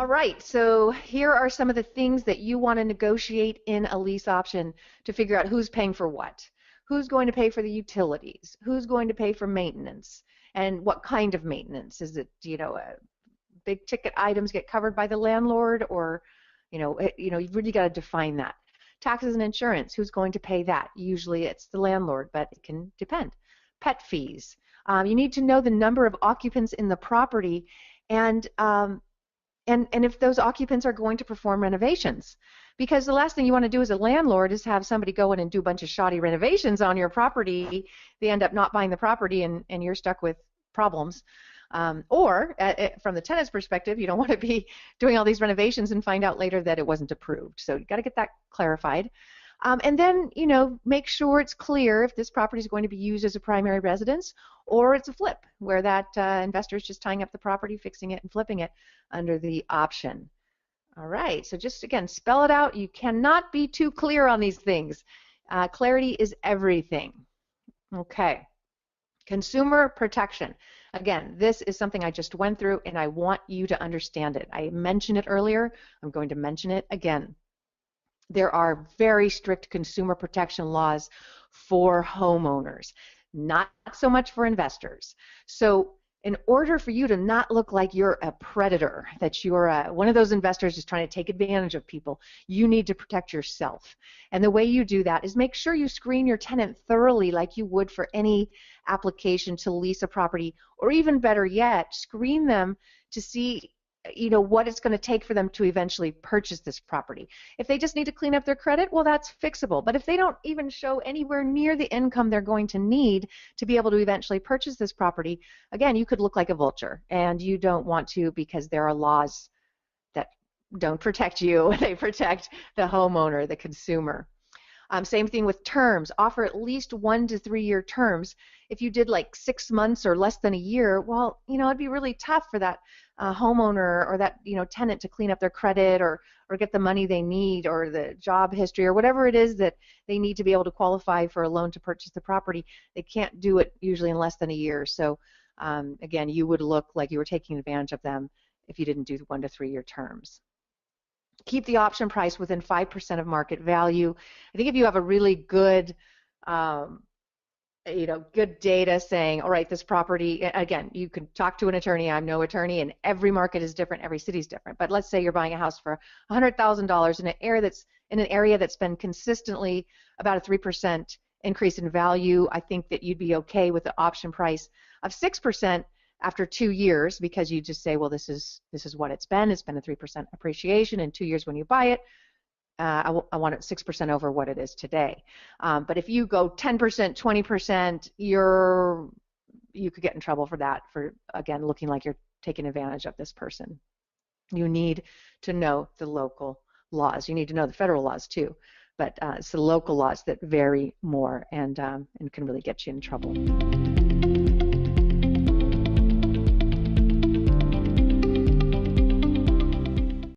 All right, so here are some of the things that you want to negotiate in a lease option to figure out who's paying for what. Who's going to pay for the utilities? Who's going to pay for maintenance? And what kind of maintenance? Is it, big ticket items get covered by the landlord, or, you've really got to define that. Taxes and insurance, who's going to pay that? Usually it's the landlord, but it can depend. Pet fees. You need to know the number of occupants in the property, and if those occupants are going to perform renovations. Because the last thing you want to do as a landlord is have somebody go in and do a bunch of shoddy renovations on your property. They end up not buying the property, and you're stuck with problems. Or from the tenant's perspective, you don't want to be doing all these renovations and find out later that it wasn't approved. So you've got to get that clarified. And then, make sure it's clear if this property is going to be used as a primary residence or it's a flip, where that investor is just tying up the property, fixing it, and flipping it under the option. All right, so just, again, spell it out. You cannot be too clear on these things. Clarity is everything. Okay, consumer protection. Again, this is something I just went through, and I want you to understand it. I mentioned it earlier. I'm going to mention it again. There are very strict consumer protection laws for homeowners, not so much for investors. So in order for you to not look like you're a predator, that you're one of those investors just trying to take advantage of people, you need to protect yourself. And the way you do that is make sure you screen your tenant thoroughly, like you would for any application to lease a property, or even better yet, screen them to see what it's going to take for them to eventually purchase this property. If they just need to clean up their credit, well, that's fixable. But if they don't even show anywhere near the income they're going to need to be able to eventually purchase this property, again, you could look like a vulture, and you don't want to, because there are laws that don't protect you. They protect the homeowner, the consumer. Same thing with terms. Offer at least 1 to 3 year terms. If you did like 6 months or less than a year, well, it'd be really tough for that homeowner or that tenant to clean up their credit or get the money they need, or the job history, or whatever it is that they need to be able to qualify for a loan to purchase the property. They can't do it usually in less than a year. So again, you would look like you were taking advantage of them if you didn't do 1 to 3 year terms. Keep the option price within 5% of market value. I think if you have a really good good data saying, all right, this property, again, you can talk to an attorney. I'm no attorney, and every market is different, every city is different. But let's say you're buying a house for $100,000 in an area that's been consistently about a 3% increase in value. I think that you'd be okay with the option price of 6% after 2 years, because you just say, well, this is what it's been. It's been a 3% appreciation in 2 years when you buy it. I want it 6% over what it is today. But if you go 10%, 20%, you could get in trouble for that, for, again, looking like you're taking advantage of this person. You need to know the local laws. You need to know the federal laws too, but it's the local laws that vary more and can really get you in trouble.